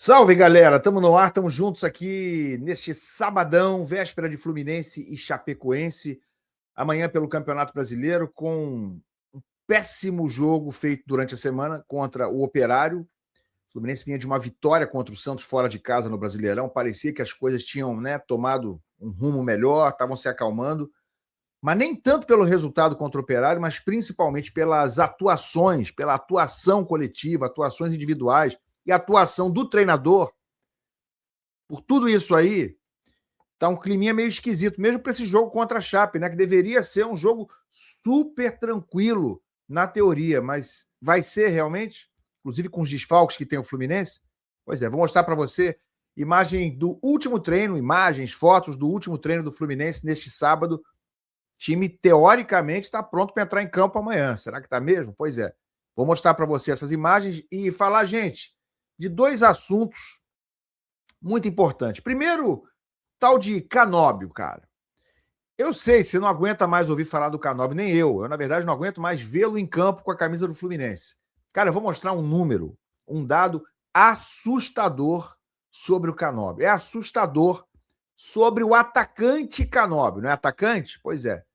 Salve, galera! Estamos no ar, estamos juntos aqui neste sabadão, véspera de Fluminense e Chapecoense. Amanhã pelo Campeonato Brasileiro, com um péssimo jogo feito durante a semana contra o Operário. O Fluminense vinha de uma vitória contra o Santos fora de casa no Brasileirão. Parecia que as coisas tinham, tomado um rumo melhor, estavam se acalmando. Mas nem tanto pelo resultado contra o Operário, mas principalmente pelas atuações, pela atuação coletiva, atuações individuais e a atuação do treinador. Por tudo isso aí, tá um climinha meio esquisito, mesmo para esse jogo contra a Chape, né? Que deveria ser um jogo super tranquilo na teoria, mas vai ser realmente, inclusive com os desfalques que tem o Fluminense. Pois é, vou mostrar para você imagem do último treino, imagens, fotos do último treino do Fluminense neste sábado. O time, teoricamente, está pronto para entrar em campo amanhã. Será que está mesmo? Pois é. Vou mostrar para você essas imagens e falar, gente, de dois assuntos muito importantes. Primeiro, tal de Canóbio, cara. Eu sei, você não aguenta mais ouvir falar do Canóbio, nem eu. Eu, na verdade, não aguento mais vê-lo em campo com a camisa do Fluminense. Cara, eu vou mostrar um número, um dado assustador sobre o Canóbio. É assustador sobre o atacante Canóbio. Não é atacante? Pois é.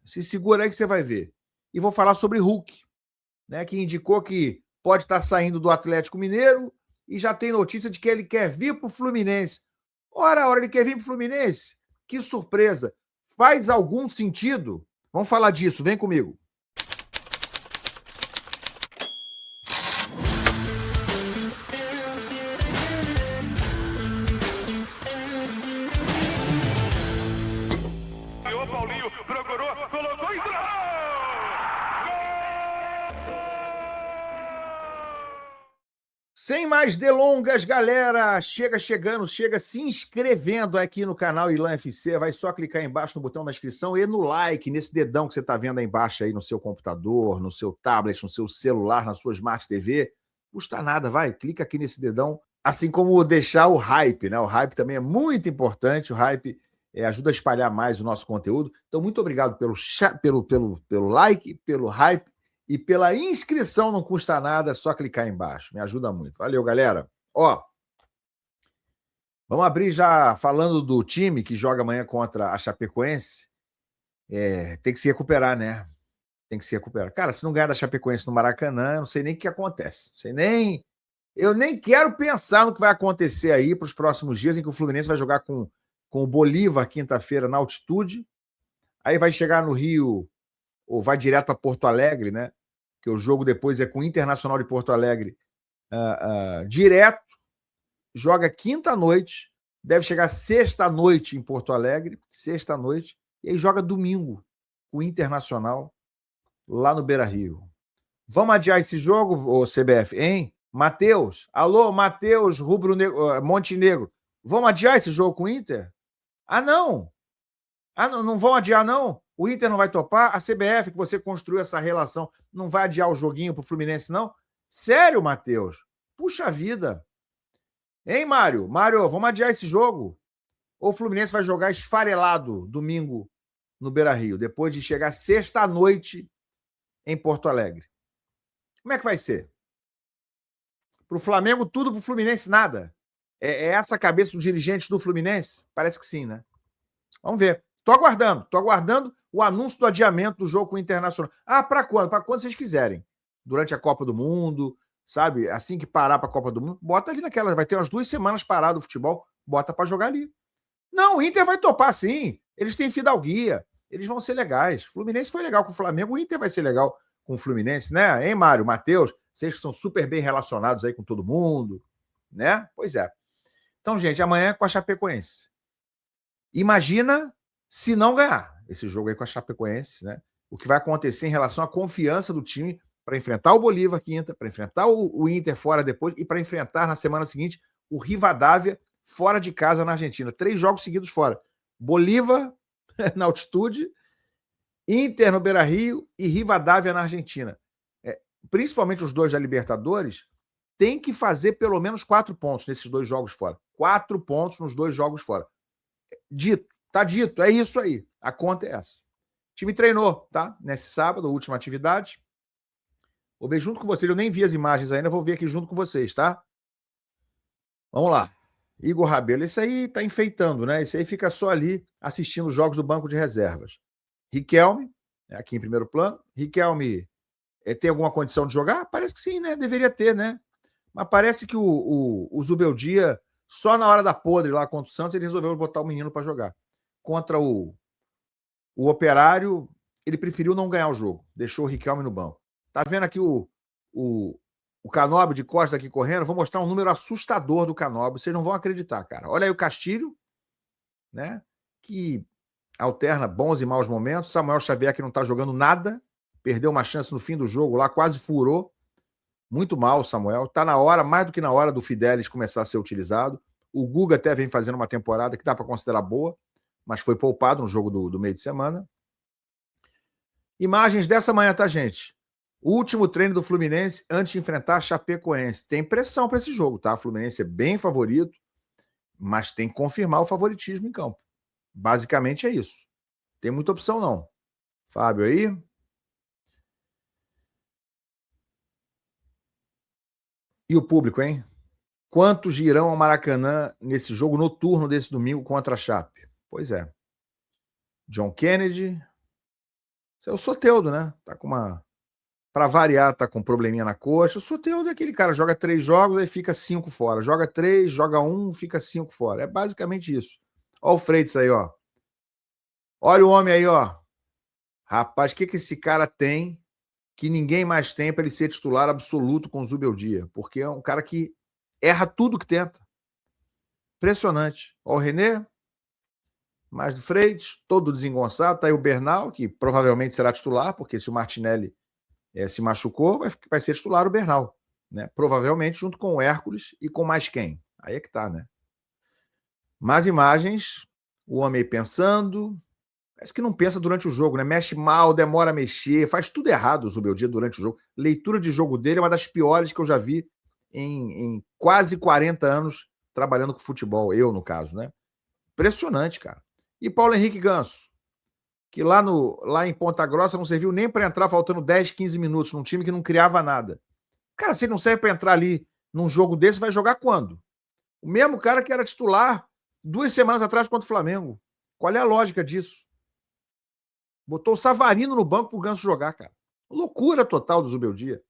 Se segura aí que você vai ver. E vou falar sobre Hulk, né, que indicou que pode estar saindo do Atlético Mineiro e já tem notícia de que ele quer vir para o Fluminense. Ora, ele quer vir para o Fluminense? Que surpresa! Faz algum sentido? Vamos falar disso, vem comigo. O Paulinho procurou, colocou e entrou! Sem mais delongas, galera, chega chegando, chega se inscrevendo aqui no canal Ilan FC, vai só clicar aí embaixo no botão da inscrição e no like, nesse dedão que você está vendo aí embaixo aí no seu computador, no seu tablet, no seu celular, na sua Smart TV, custa nada, vai, clica aqui nesse dedão, assim como deixar o hype, né? O hype também é muito importante, o hype ajuda a espalhar mais o nosso conteúdo, então muito obrigado pelo like, pelo hype, e pela inscrição não custa nada, é só clicar aí embaixo. Me ajuda muito. Valeu, galera. Ó, vamos abrir já falando do time que joga amanhã contra a Chapecoense. Tem que se recuperar, né? Tem que se recuperar. Cara, se não ganhar da Chapecoense no Maracanã, eu não sei nem o que acontece. Eu nem quero pensar no que vai acontecer aí para os próximos dias em que o Fluminense vai jogar com o Bolívar quinta-feira na altitude. Aí vai chegar no Rio ou vai direto para Porto Alegre, né? Que o jogo depois é com o Internacional de Porto Alegre direto, joga quinta-noite, deve chegar sexta-noite em Porto Alegre, sexta-noite, e aí joga domingo com o Internacional lá no Beira-Rio. Vamos adiar esse jogo, ô CBF, hein? Matheus, alô, Matheus Montenegro, vamos adiar esse jogo com o Inter? Não, não vão adiar, não? O Inter não vai topar? A CBF, que você construiu essa relação, não vai adiar o joguinho pro Fluminense, não? Sério, Matheus? Puxa vida. Hein, Mário? Mário, vamos adiar esse jogo? Ou o Fluminense vai jogar esfarelado domingo no Beira-Rio, depois de chegar sexta-noite em Porto Alegre? Como é que vai ser? Pro Flamengo, tudo, pro Fluminense, nada. É essa a cabeça dos dirigentes do Fluminense? Parece que sim, né? Vamos ver. Tô aguardando o anúncio do adiamento do jogo com o Internacional. Para quando? Para quando vocês quiserem. Durante a Copa do Mundo, sabe? Assim que parar para a Copa do Mundo, bota ali naquela. Vai ter umas 2 semanas parado o futebol, bota para jogar ali. Não, o Inter vai topar sim. Eles têm fidalguia. Eles vão ser legais. O Fluminense foi legal com o Flamengo, o Inter vai ser legal com o Fluminense, né? Hein, Mário, Matheus? Vocês que são super bem relacionados aí com todo mundo, né? Pois é. Então, gente, amanhã é com a Chapecoense. Imagina se não ganhar esse jogo aí com a Chapecoense, né? O que vai acontecer em relação à confiança do time para enfrentar o Bolívar quinta, para enfrentar o Inter fora depois e para enfrentar na semana seguinte o Rivadavia fora de casa na Argentina. 3 jogos seguidos fora. Bolívar na altitude, Inter no Beira-Rio e Rivadavia na Argentina. Principalmente os dois da Libertadores, tem que fazer pelo menos 4 pontos nesses 2 jogos fora. 4 pontos nos 2 jogos fora. Tá dito, é isso aí. A conta é essa. O time treinou, tá? Nesse sábado, última atividade. Vou ver junto com vocês. Eu nem vi as imagens ainda, vou ver aqui junto com vocês, tá? Vamos lá. Igor Rabelo, esse aí tá enfeitando, né? Esse aí fica só ali assistindo os jogos do banco de reservas. Riquelme, aqui em primeiro plano. Riquelme tem alguma condição de jogar? Parece que sim, né? Deveria ter, né? Mas parece que o Zubeldia, só na hora da podre lá contra o Santos, ele resolveu botar o menino para jogar. Contra o Operário, ele preferiu não ganhar o jogo. Deixou o Riquelme no banco. Tá vendo aqui o Canóbio de Costa aqui correndo? Vou mostrar um número assustador do Canóbio. Vocês não vão acreditar, cara. Olha aí o Castilho, né? Que alterna bons e maus momentos. Samuel Xavier, que não tá jogando nada. Perdeu uma chance no fim do jogo lá, quase furou. Muito mal o Samuel. Tá na hora, mais do que na hora, do Fidelis começar a ser utilizado. O Guga até vem fazendo uma temporada que dá para considerar boa, mas foi poupado no jogo do meio de semana. Imagens dessa manhã, tá, gente? O último treino do Fluminense antes de enfrentar a Chapecoense. Tem pressão para esse jogo, tá? O Fluminense é bem favorito, mas tem que confirmar o favoritismo em campo. Basicamente é isso. Tem muita opção, não. Fábio aí. E o público, hein? Quantos irão ao Maracanã nesse jogo noturno desse domingo contra a Chape? Pois é. John Kennedy. Esse é o Soteldo, né? Tá com uma... Para variar, tá com um probleminha na coxa. O Soteldo é aquele cara, joga 3 jogos, aí fica 5 fora. Joga 3, joga 1, fica 5 fora. É basicamente isso. Olha o Freitas aí, ó. Olha o homem aí, ó. Rapaz, o que esse cara tem que ninguém mais tem para ele ser titular absoluto com o Zubeldia? Porque é um cara que erra tudo que tenta. Impressionante. Olha o René, mais do Freitas, todo desengonçado. Tá aí o Bernal, que provavelmente será titular, porque se o Martinelli se machucou, vai ser titular o Bernal, né? Provavelmente junto com o Hércules e com mais quem? Aí é que tá, né? Mais imagens, o homem aí pensando, parece que não pensa durante o jogo, né? Mexe mal, demora a mexer, faz tudo errado o Zubeldia durante o jogo. Leitura de jogo dele é uma das piores que eu já vi em quase 40 anos trabalhando com futebol, eu no caso, né? Impressionante, cara. E Paulo Henrique Ganso, que lá em Ponta Grossa não serviu nem para entrar faltando 10, 15 minutos, num time que não criava nada. Cara, se ele não serve para entrar ali num jogo desse, vai jogar quando? O mesmo cara que era titular 2 semanas atrás contra o Flamengo. Qual é a lógica disso? Botou o Savarino no banco pro Ganso jogar, cara. Loucura total do Zubeldia.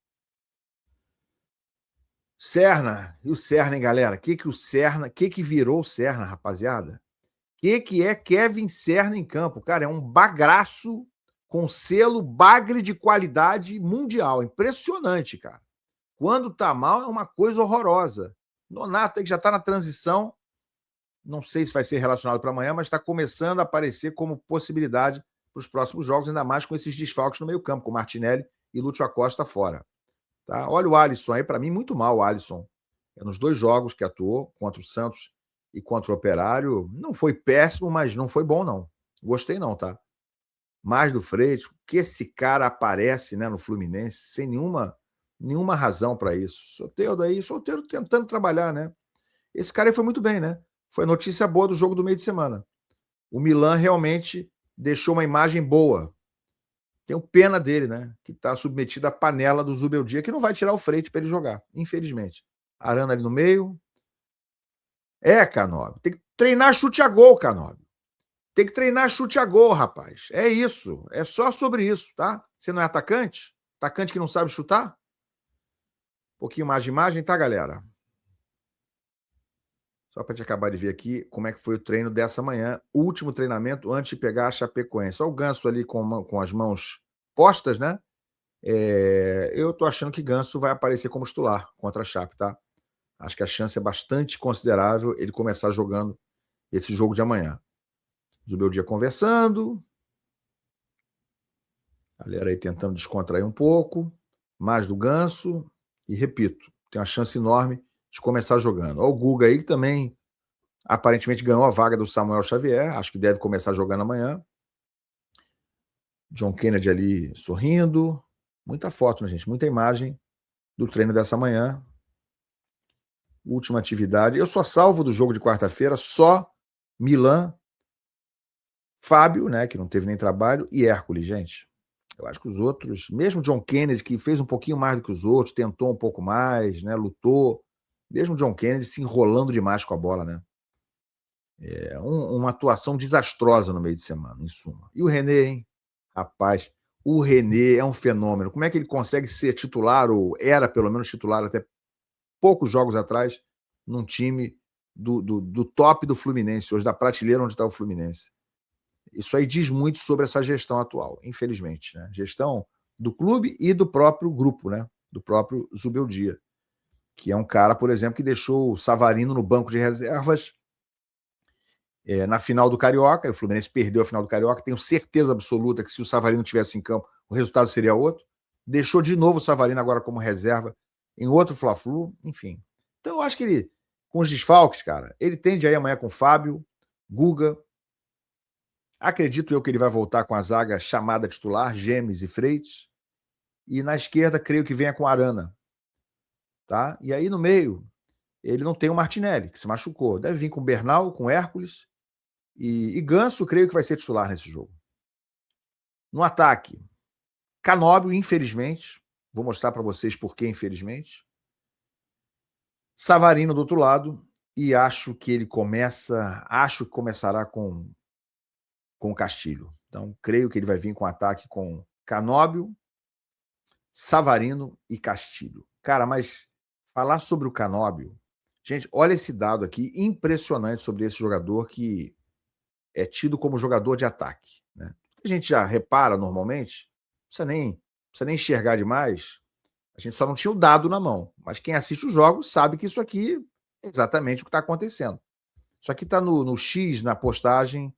Serna. E o Serna, hein, galera? Que virou o Serna, rapaziada? Que é Kevin Serna em campo? Cara, é um bagraço com selo bagre de qualidade mundial. Impressionante, cara. Quando tá mal, é uma coisa horrorosa. Nonato aí que já tá na transição. Não sei se vai ser relacionado para amanhã, mas está começando a aparecer como possibilidade para os próximos jogos, ainda mais com esses desfalques no meio-campo, com Martinelli e Lúcio Acosta fora. Tá? Olha o Alisson aí, para mim, muito mal o Alisson. Nos 2 jogos que atuou, contra o Santos e contra o Operário, não foi péssimo, mas não foi bom, não. Gostei, não, tá? Mais do Freitas, que esse cara aparece, né, no Fluminense, sem nenhuma razão para isso. Soteldo tentando trabalhar, né? Esse cara aí foi muito bem, né? Foi notícia boa do jogo do meio de semana. O Milan realmente deixou uma imagem boa. Tenho pena dele, né? Que está submetido à panela do Zubeldia, que não vai tirar o Freitas para ele jogar, infelizmente. Arana ali no meio. Canóbio. Tem que treinar chute a gol, Canóbio. Tem que treinar chute a gol, rapaz. É isso. É só sobre isso, tá? Você não é atacante? Atacante que não sabe chutar? Um pouquinho mais de imagem, tá, galera? Só para te acabar de ver aqui como é que foi o treino dessa manhã. Último treinamento antes de pegar a Chapecoense. Só o Ganso ali com as mãos postas, né? Eu tô achando que Ganso vai aparecer como titular contra a Chape, tá? Acho que a chance é bastante considerável ele começar jogando esse jogo de amanhã. Zubeldia conversando. A galera aí tentando descontrair um pouco. Mais do Ganso. E repito, tem uma chance enorme de começar jogando. Olha o Guga aí que também aparentemente ganhou a vaga do Samuel Xavier. Acho que deve começar jogando amanhã. John Kennedy ali sorrindo. Muita foto, né, gente? Muita imagem do treino dessa manhã. Última atividade. Eu só salvo do jogo de quarta-feira só Milan, Fábio, né, que não teve nem trabalho, e Hércules, gente. Eu acho que os outros, mesmo John Kennedy, que fez um pouquinho mais do que os outros, tentou um pouco mais, né, lutou, Mesmo o John Kennedy se enrolando demais com a bola, né? Uma atuação desastrosa no meio de semana, em suma. E o René, hein? Rapaz, o René é um fenômeno. Como é que ele consegue ser titular, ou era pelo menos titular até poucos jogos atrás, num time do top do Fluminense, hoje da prateleira onde está o Fluminense? Isso aí diz muito sobre essa gestão atual, infelizmente, né? Gestão do clube e do próprio grupo, né? Do próprio Zubeldia, que é um cara, por exemplo, que deixou o Savarino no banco de reservas na final do Carioca. O Fluminense perdeu a final do Carioca. Tenho certeza absoluta que se o Savarino tivesse em campo, o resultado seria outro. Deixou de novo o Savarino agora como reserva em outro Fla-Flu, enfim. Então eu acho que ele, com os desfalques, cara, ele tende aí amanhã com Fábio, Guga. Acredito eu que ele vai voltar com a zaga chamada titular, Gemes e Freitas. E na esquerda, creio que venha com Arana. Tá? E aí no meio, ele não tem o Martinelli, que se machucou. Deve vir com Bernal, com Hércules. E Ganso, creio que vai ser titular nesse jogo. No ataque, Canóbio, infelizmente. Vou mostrar para vocês por que, infelizmente. Savarino do outro lado. E acho que começará com o Castilho. Então, creio que ele vai vir com ataque com Canóbio, Savarino e Castilho. Cara, mas falar sobre o Canóbio... Gente, olha esse dado aqui, impressionante sobre esse jogador que é tido como jogador de ataque, né? A gente já repara normalmente, não precisa nem enxergar demais, a gente só não tinha o dado na mão, mas quem assiste os jogos sabe que isso aqui é exatamente o que está acontecendo. Isso aqui está no X, na postagem,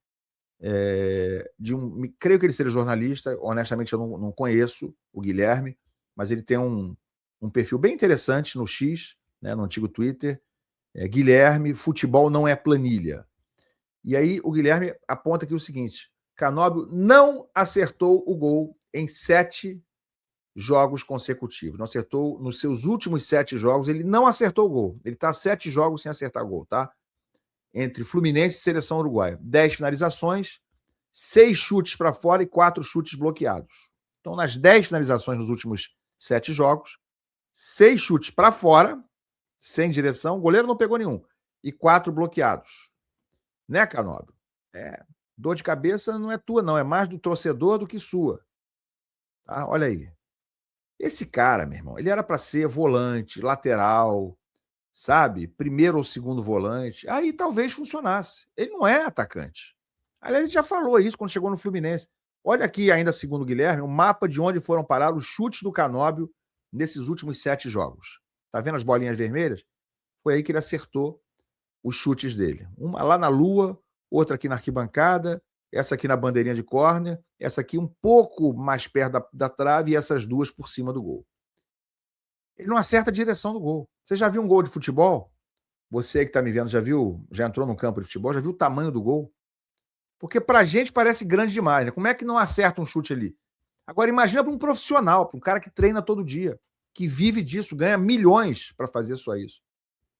creio que ele seja jornalista, honestamente eu não conheço o Guilherme, mas ele tem um perfil bem interessante no X, né, no antigo Twitter, Guilherme, futebol não é planilha. E aí o Guilherme aponta aqui o seguinte: Canóbio não acertou o gol em 7 jogos consecutivos. Não acertou nos seus últimos 7 jogos, ele não acertou o gol. Ele está 7 jogos sem acertar gol, tá? Entre Fluminense e Seleção Uruguaia. 10 finalizações, 6 chutes para fora e 4 chutes bloqueados. Então, nas 10 finalizações nos últimos 7 jogos, 6 chutes para fora, sem direção, o goleiro não pegou nenhum, e 4 bloqueados. Né, Canóbio? Dor de cabeça não é tua, não. É mais do torcedor do que sua. Tá? Olha aí. Esse cara, meu irmão, ele era para ser volante, lateral, sabe? Primeiro ou segundo volante. Aí talvez funcionasse. Ele não é atacante. Aliás, ele já falou isso quando chegou no Fluminense. Olha aqui, ainda segundo o Guilherme, o mapa de onde foram parar os chutes do Canóbio nesses últimos 7 jogos. Tá vendo as bolinhas vermelhas? Foi aí que ele acertou os chutes dele. Uma lá na lua, outra aqui na arquibancada, essa aqui na bandeirinha de córner, essa aqui um pouco mais perto da trave e essas 2 por cima do gol. Ele não acerta a direção do gol. Você já viu um gol de futebol? Você que está me vendo, já entrou no campo de futebol, já viu o tamanho do gol? Porque pra gente parece grande demais, né? Como é que não acerta um chute ali? Agora imagina para um profissional, para um cara que treina todo dia, que vive disso, ganha milhões para fazer só isso.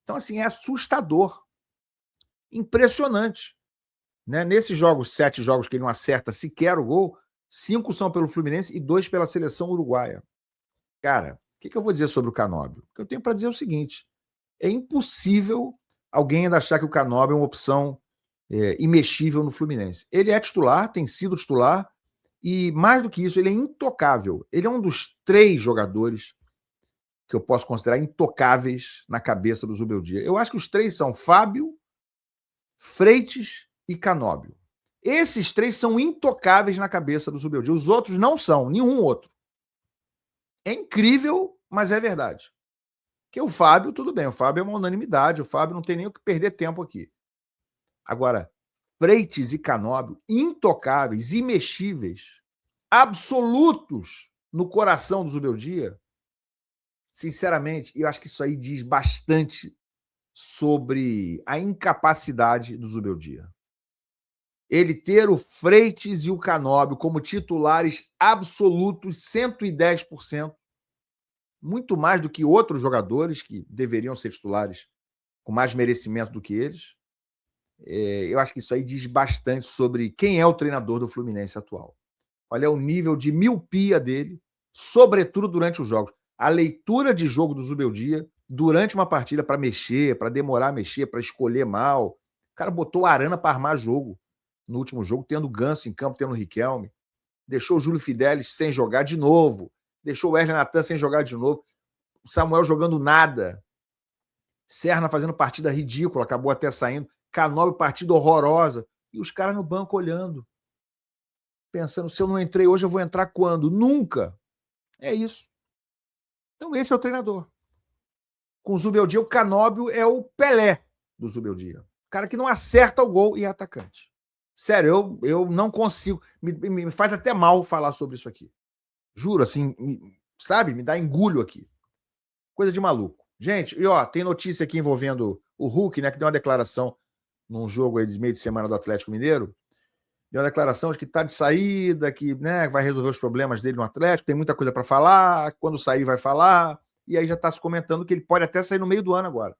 Então, assim, é assustador. Impressionante. Né? Nesses jogos, 7 jogos que ele não acerta sequer o gol, 5 são pelo Fluminense e 2 pela seleção uruguaia. Cara, o que eu vou dizer sobre o Canóbio? O que eu tenho para dizer é o seguinte: é impossível alguém ainda achar que o Canóbio é uma opção imexível no Fluminense. Ele é titular, tem sido titular, e mais do que isso, ele é intocável. Ele é um dos 3 jogadores que eu posso considerar intocáveis na cabeça do Zubeldia. Eu acho que os 3 são Fábio, Freitas e Canóbio. Esses 3 são intocáveis na cabeça do Zubeldia. Os outros não são, nenhum outro. É incrível, mas é verdade. Porque o Fábio, tudo bem, o Fábio é uma unanimidade, o Fábio não tem nem o que perder tempo aqui. Agora, Freitas e Canóbio, intocáveis, imexíveis, absolutos no coração do Zubeldia, sinceramente, eu acho que isso aí diz bastante sobre a incapacidade do Zubeldia. Ele ter o Freitas e o Canóbio como titulares absolutos, 110%, muito mais do que outros jogadores que deveriam ser titulares com mais merecimento do que eles. Eu acho que isso aí diz bastante sobre quem é o treinador do Fluminense atual. Olha o nível de miopia dele, sobretudo durante os jogos. A leitura de jogo do Zubeldia durante uma partida para mexer, para demorar a mexer, para escolher mal. O cara botou o Arana para armar jogo no último jogo, tendo Ganso em campo, tendo o Riquelme. Deixou o Júlio Fidelis sem jogar de novo. Deixou o Wesley Natan sem jogar de novo. O Samuel jogando nada. Serna fazendo partida ridícula, acabou até saindo. Canóbio, partida horrorosa. E os caras no banco olhando. Pensando, se eu não entrei hoje, eu vou entrar quando? Nunca. É isso. Então esse é o treinador. Com o Zubeldia, o Canóbio é o Pelé do Zubeldia. O cara que não acerta o gol e é atacante. Sério, eu não consigo. Me faz até mal falar sobre isso aqui. Juro, assim, sabe? Me dá engulho aqui. Coisa de maluco. Gente, e ó, tem notícia aqui envolvendo o Hulk, né? Que deu uma declaração num jogo aí de meio de semana do Atlético Mineiro. Deu uma declaração de que tá de saída, que, né, vai resolver os problemas dele no Atlético, tem muita coisa para falar, quando sair vai falar, e aí já está se comentando que ele pode até sair no meio do ano agora,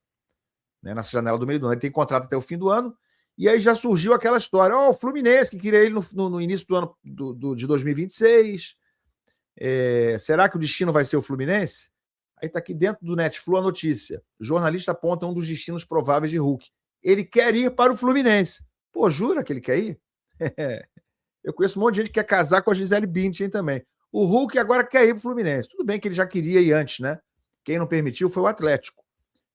né, nessa janela do meio do ano. Ele tem contrato até o fim do ano, e aí já surgiu aquela história, o Fluminense, que queria ele no início do ano de 2026, será que o destino vai ser o Fluminense? Aí tá aqui dentro do Netflix a notícia, o jornalista aponta um dos destinos prováveis de Hulk. Ele quer ir para o Fluminense. Pô, jura que ele quer ir? Eu conheço um monte de gente que quer casar com a Gisele Bündchen também. O Hulk agora quer ir para o Fluminense. Tudo bem que ele já queria ir antes, né? Quem não permitiu foi o Atlético,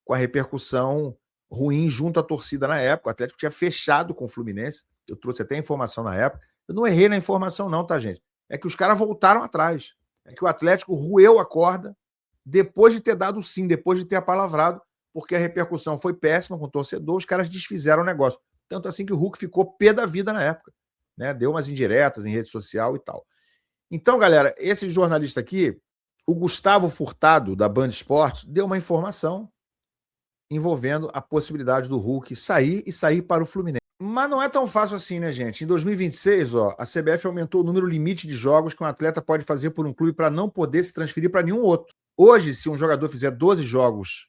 com a repercussão ruim junto à torcida na época. O Atlético tinha fechado com o Fluminense. Eu trouxe até a informação na época. Eu não errei na informação não, tá, gente? É que os caras voltaram atrás. É que o Atlético roeu a corda depois de ter dado sim, depois de ter apalavrado, porque a repercussão foi péssima com o torcedor, os caras desfizeram o negócio. Tanto assim que o Hulk ficou pé da vida na época, né? Deu umas indiretas em rede social e tal. Então, galera, esse jornalista aqui, o Gustavo Furtado, da Band Esporte, deu uma informação envolvendo a possibilidade do Hulk sair para o Fluminense. Mas não é tão fácil assim, né, gente? Em 2026, ó, a CBF aumentou o número limite de jogos que um atleta pode fazer por um clube para não poder se transferir para nenhum outro. Hoje, se um jogador fizer 12 jogos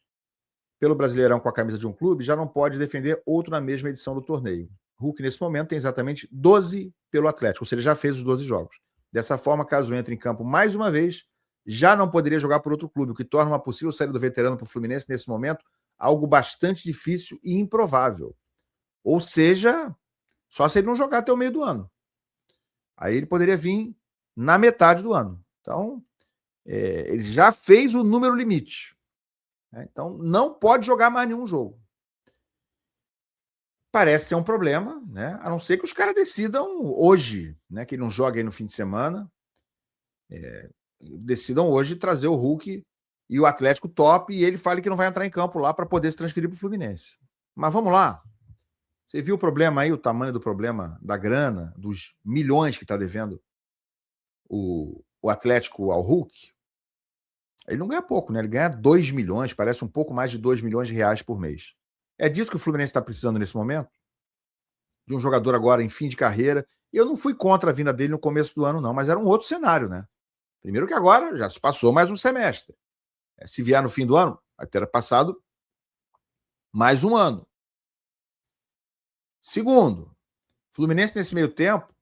pelo Brasileirão com a camisa de um clube, já não pode defender outro na mesma edição do torneio. Hulk, nesse momento, tem exatamente 12 pelo Atlético, ou seja, ele já fez os 12 jogos. Dessa forma, caso entre em campo mais uma vez, já não poderia jogar por outro clube, o que torna uma possível saída do veterano para o Fluminense, nesse momento, algo bastante difícil e improvável. Ou seja, só se ele não jogar até o meio do ano. Aí ele poderia vir na metade do ano. Então, ele já fez o número limite. Então, não pode jogar mais nenhum jogo. Parece ser um problema, né? A não ser que os caras decidam hoje, né? Que ele não joga aí no fim de semana. Decidam hoje trazer o Hulk e o Atlético top e ele fale que não vai entrar em campo lá para poder se transferir para o Fluminense. Mas vamos lá. Você viu o problema aí, o tamanho do problema da grana, dos milhões que está devendo o Atlético ao Hulk? Ele não ganha pouco, né? Ele ganha 2 milhões, parece um pouco mais de 2 milhões de reais por mês. É disso que o Fluminense está precisando nesse momento? De um jogador agora em fim de carreira. Eu não fui contra a vinda dele no começo do ano, não, mas era um outro cenário, né? Primeiro que agora já se passou mais um semestre. Se vier no fim do ano, vai ter passado mais um ano. Segundo, o Fluminense, nesse meio tempo,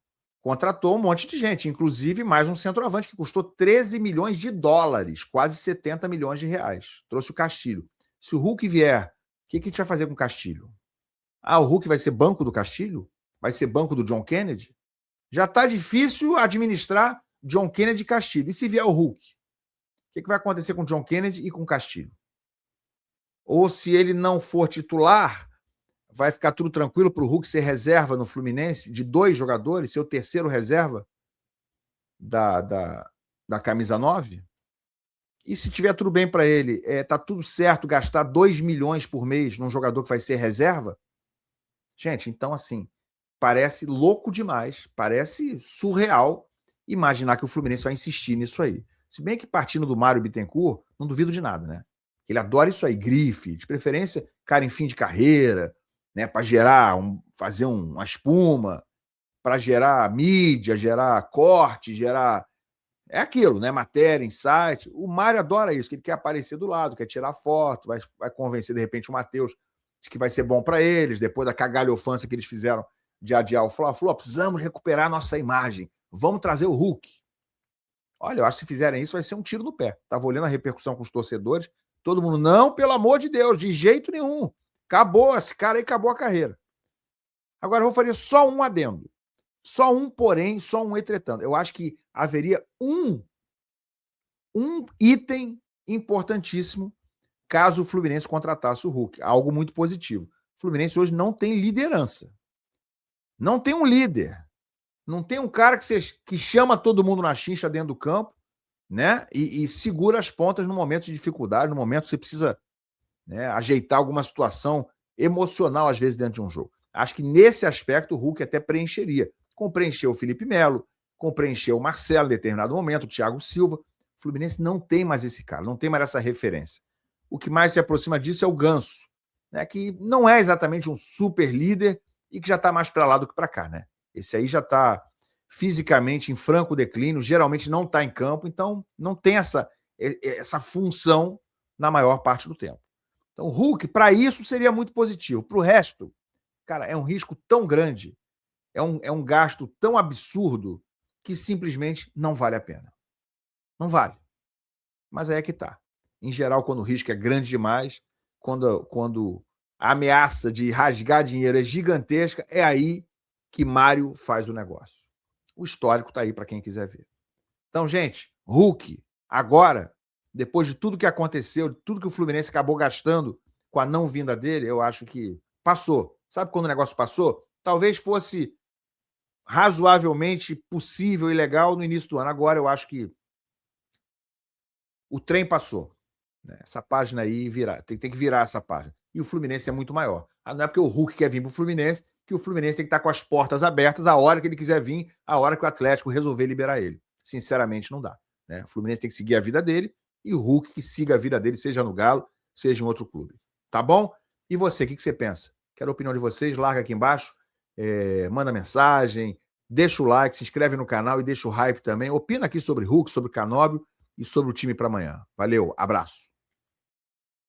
contratou um monte de gente, inclusive mais um centroavante que custou 13 milhões de dólares, quase 70 milhões de reais. Trouxe o Castilho. Se o Hulk vier, o que a gente vai fazer com o Castilho? O Hulk vai ser banco do Castilho? Vai ser banco do John Kennedy? Já está difícil administrar John Kennedy e Castilho. E se vier o Hulk? O que vai acontecer com o John Kennedy e com o Castilho? Ou se ele não for titular, vai ficar tudo tranquilo para o Hulk ser reserva no Fluminense, de 2 jogadores, ser o terceiro reserva da camisa 9? E se tiver tudo bem para ele, tá tudo certo gastar 2 milhões por mês num jogador que vai ser reserva? Gente, então assim, parece louco demais, parece surreal imaginar que o Fluminense vai insistir nisso aí. Se bem que partindo do Mário Bittencourt, não duvido de nada, né? Ele adora isso aí, grife, de preferência, cara em fim de carreira, né? Para gerar, fazer uma espuma, para gerar mídia, gerar corte, gerar... É aquilo, né? Matéria, insight. O Mário adora isso, que ele quer aparecer do lado, quer tirar foto, vai convencer, de repente, o Matheus de que vai ser bom para eles, depois da cagalhofância que eles fizeram de adiar o Fla-Flu, precisamos recuperar a nossa imagem, vamos trazer o Hulk. Olha, eu acho que se fizerem isso vai ser um tiro no pé. Estava olhando a repercussão com os torcedores, Todo mundo, não, pelo amor de Deus, de jeito nenhum. Acabou, esse cara aí acabou a carreira. Agora, eu vou fazer só um adendo. Só um porém, só um entretanto. Eu acho que haveria um item importantíssimo caso o Fluminense contratasse o Hulk. Algo muito positivo. O Fluminense hoje não tem liderança. Não tem um líder. Não tem um cara que chama todo mundo na chincha dentro do campo, né? E segura as pontas no momento de dificuldade, no momento que você precisa, né, ajeitar alguma situação emocional, às vezes, dentro de um jogo. Acho que nesse aspecto o Hulk até preencheria. Preencheu o Felipe Melo, preencheu o Marcelo em determinado momento, o Thiago Silva. O Fluminense não tem mais esse cara, não tem mais essa referência. O que mais se aproxima disso é o Ganso, né, que não é exatamente um super líder e que já está mais para lá do que para cá, né? Esse aí já está fisicamente em franco declínio, geralmente não está em campo, então não tem essa função na maior parte do tempo. Então o Hulk, para isso, seria muito positivo. Para o resto, cara, é um risco tão grande, é um gasto tão absurdo que simplesmente não vale a pena. Não vale. Mas aí é que tá. Em geral, quando o risco é grande demais, quando a ameaça de rasgar dinheiro é gigantesca, é aí que Mário faz o negócio. O histórico tá aí para quem quiser ver. Então, gente, Hulk, agora, depois de tudo que aconteceu, de tudo que o Fluminense acabou gastando com a não vinda dele, eu acho que passou. Sabe quando o negócio passou? Talvez fosse razoavelmente possível e legal no início do ano. Agora eu acho que o trem passou. Essa página aí tem que virar essa página. E o Fluminense é muito maior. Não é porque o Hulk quer vir para o Fluminense que o Fluminense tem que estar com as portas abertas a hora que ele quiser vir, a hora que o Atlético resolver liberar ele. Sinceramente, não dá. O Fluminense tem que seguir a vida dele e o Hulk que siga a vida dele, seja no Galo, seja em outro clube. Tá bom? E você, o que você pensa? Quero a opinião de vocês, larga aqui embaixo, manda mensagem, deixa o like, se inscreve no canal e deixa o hype também. Opina aqui sobre Hulk, sobre Canóbio e sobre o time para amanhã. Valeu, abraço.